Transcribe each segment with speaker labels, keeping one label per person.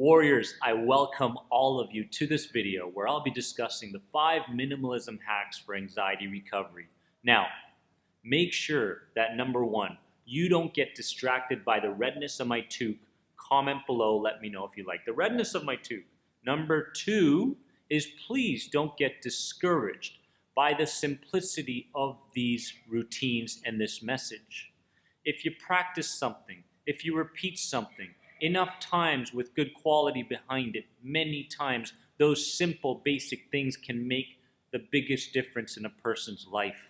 Speaker 1: Warriors, I welcome all of you to this video where I'll be discussing the 5 minimalism hacks for anxiety recovery. Now, make sure that number 1, you don't get distracted by the redness of my toque. Comment below, let me know if you like the redness of my toque. Number 2 is please don't get discouraged by the simplicity of these routines and this message. If you practice something, if you repeat something, enough times with good quality behind it, many times those simple basic things can make the biggest difference in a person's life.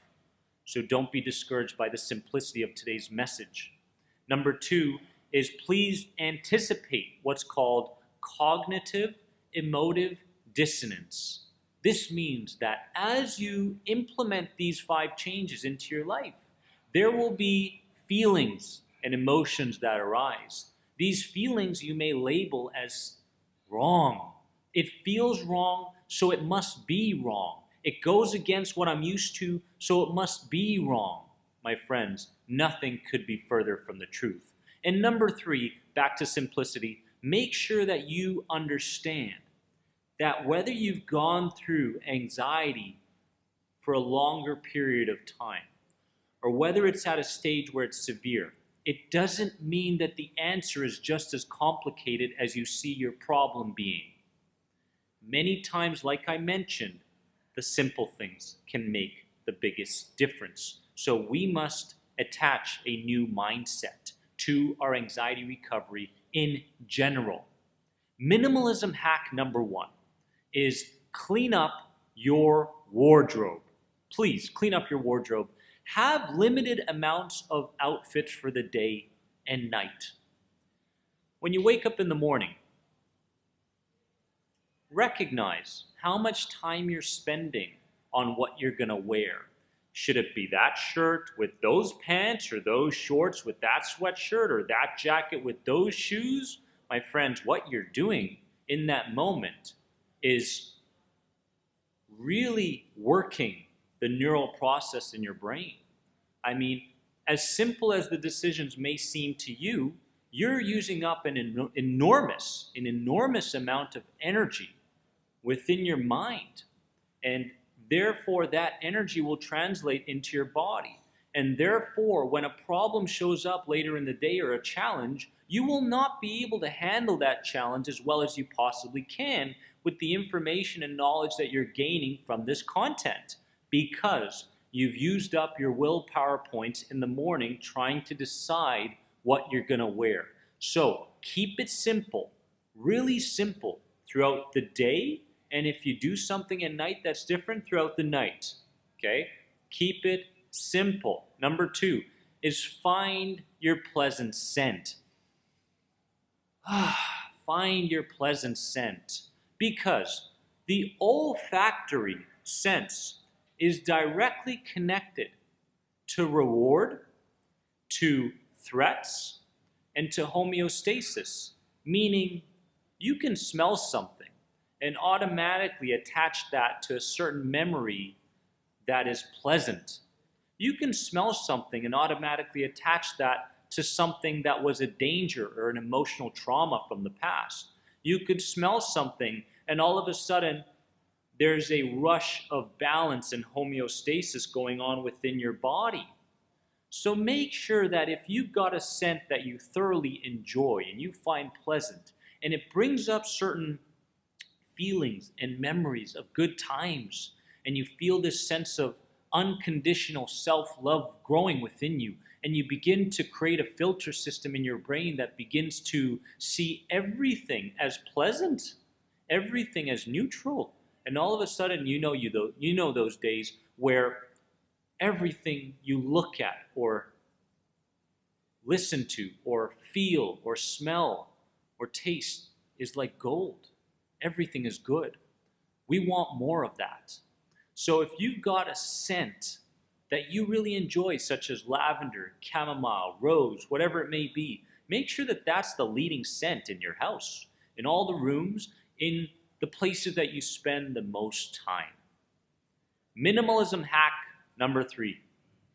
Speaker 1: So don't be discouraged by the simplicity of today's message. Number 2 is please anticipate what's called cognitive emotive dissonance. This means that as you implement these 5 changes into your life, there will be feelings and emotions that arise. These feelings you may label as wrong. It feels wrong, so it must be wrong. It goes against what I'm used to, so it must be wrong. My friends, nothing could be further from the truth. And number 3, back to simplicity, make sure that you understand that whether you've gone through anxiety for a longer period of time, or whether it's at a stage where it's severe, it doesn't mean that the answer is just as complicated as you see your problem being. Many times, like I mentioned, the simple things can make the biggest difference. So we must attach a new mindset to our anxiety recovery in general. Minimalism hack number 1 is clean up your wardrobe. Please clean up your wardrobe. Have limited amounts of outfits for the day and night. When you wake up in the morning, recognize how much time you're spending on what you're going to wear. Should it be that shirt with those pants, or those shorts with that sweatshirt, or that jacket with those shoes? My friends, what you're doing in that moment is really working the neural process in your brain. I mean, as simple as the decisions may seem to you, you're using up an enormous amount of energy within your mind. And therefore, that energy will translate into your body. And therefore, when a problem shows up later in the day or a challenge, you will not be able to handle that challenge as well as you possibly can with the information and knowledge that you're gaining from this content, because you've used up your willpower points in the morning trying to decide what you're going to wear. So keep it simple, really simple throughout the day. And if you do something at night that's different, throughout the night. Okay? Keep it simple. Number 2 is find your pleasant scent. Find your pleasant scent. Because the olfactory sense is directly connected to reward, to threats, and to homeostasis, meaning you can smell something and automatically attach that to a certain memory that is pleasant. You can smell something and automatically attach that to something that was a danger or an emotional trauma from the past. You could smell something and all of a sudden there's a rush of balance and homeostasis going on within your body. So make sure that if you've got a scent that you thoroughly enjoy and you find pleasant, and it brings up certain feelings and memories of good times, and you feel this sense of unconditional self-love growing within you, and you begin to create a filter system in your brain that begins to see everything as pleasant, everything as neutral. And all of a sudden, you know those days where everything you look at or listen to or feel or smell or taste is like gold. Everything is good. We want more of that. So if you've got a scent that you really enjoy, such as lavender, chamomile, rose, whatever it may be, make sure that that's the leading scent in your house, in all the rooms, in the places that you spend the most time. Minimalism hack number 3.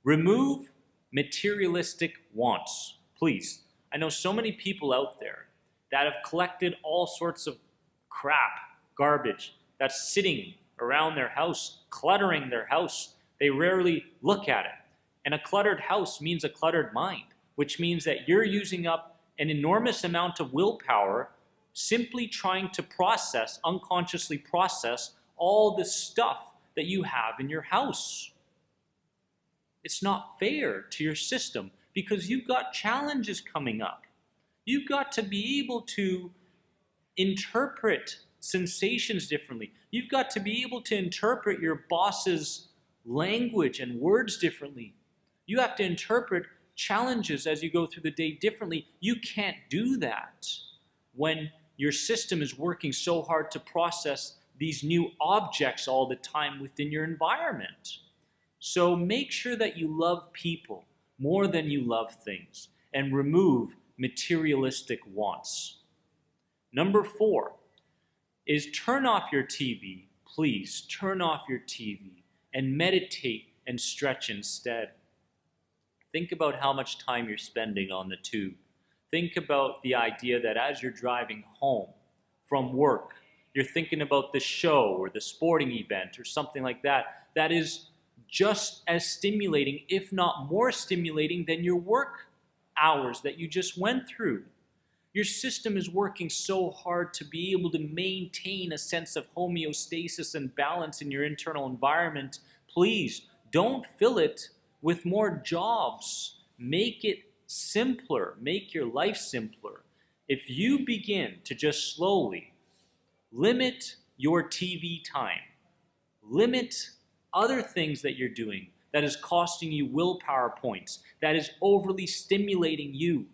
Speaker 1: Remove materialistic wants. Please, I know so many people out there, that have collected all sorts of crap, garbage, that's sitting around their house, cluttering their house. They rarely look at it. And a cluttered house means a cluttered mind, which means that you're using up an enormous amount of willpower simply trying to process, unconsciously process, all the stuff that you have in your house. It's not fair to your system because you've got challenges coming up. You've got to be able to interpret sensations differently. You've got to be able to interpret your boss's language and words differently. You have to interpret challenges as you go through the day differently. You can't do that when your system is working so hard to process these new objects all the time within your environment. So make sure that you love people more than you love things and remove materialistic wants. Number 4 is turn off your TV. Please turn off your TV and meditate and stretch instead. Think about how much time you're spending on the tube. Think about the idea that as you're driving home from work, you're thinking about the show or the sporting event or something like that, that is just as stimulating, if not more stimulating, than your work hours that you just went through. Your system is working so hard to be able to maintain a sense of homeostasis and balance in your internal environment. Please don't fill it with more jobs. Make it simpler. Make your life simpler. If you begin to just slowly limit your TV time, limit other things that you're doing that is costing you willpower points, that is overly stimulating you,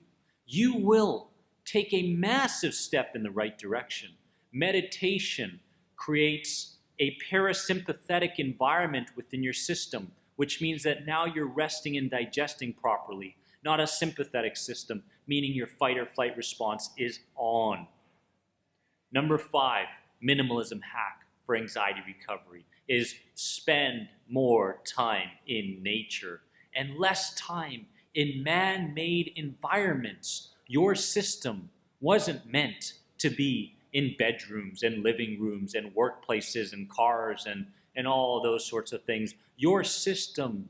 Speaker 1: you will take a massive step in the right direction. Meditation creates a parasympathetic environment within your system, which means that now you're resting and digesting properly, not a sympathetic system, meaning your fight or flight response is on. Number 5, minimalism hack for anxiety recovery is spend more time in nature and less time in man-made environments. Your system wasn't meant to be in bedrooms and living rooms and workplaces and cars and all those sorts of things. Your system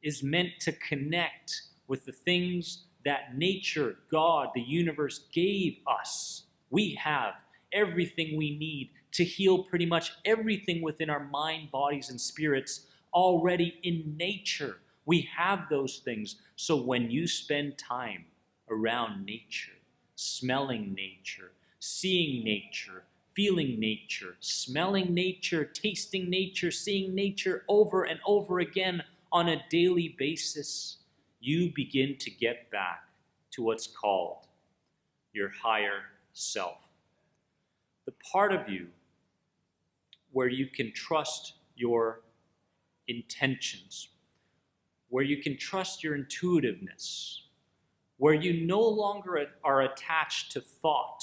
Speaker 1: is meant to connect with the things that nature, God, the universe gave us. We have everything we need to heal pretty much everything within our mind, bodies, and spirits already in nature. We have those things. So when you spend time around nature, smelling nature, seeing nature, feeling nature, smelling nature, tasting nature, seeing nature over and over again on a daily basis, you begin to get back to what's called your higher self. The part of you where you can trust your intentions, where you can trust your intuitiveness, where you no longer are attached to thought,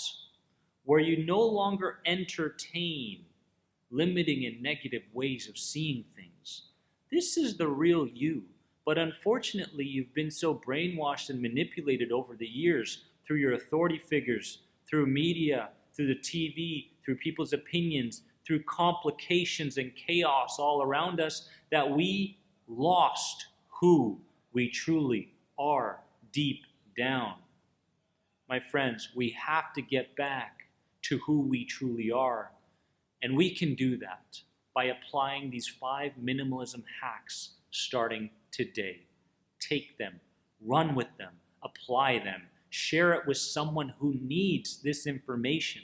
Speaker 1: where you no longer entertain limiting and negative ways of seeing things. This is the real you. But unfortunately, you've been so brainwashed and manipulated over the years through your authority figures, through media, through the TV, through people's opinions, through complications and chaos all around us, that we lost who we truly are deep down. My friends, we have to get back to who we truly are. And we can do that by applying these 5 minimalism hacks starting today. Take them, run with them, apply them, share it with someone who needs this information.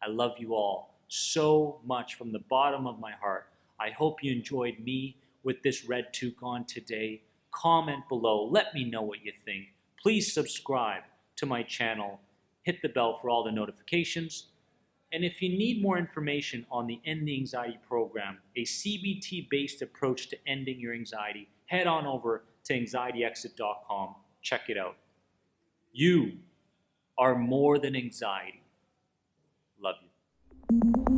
Speaker 1: I love you all so much from the bottom of my heart. I hope you enjoyed me with this red toque on today. Comment below, let me know what you think. Please subscribe to my channel, hit the bell for all the notifications. And if you need more information on the End the Anxiety program, a CBT-based approach to ending your anxiety, head on over to anxietyexit.com. Check it out. You are more than anxiety. Love you.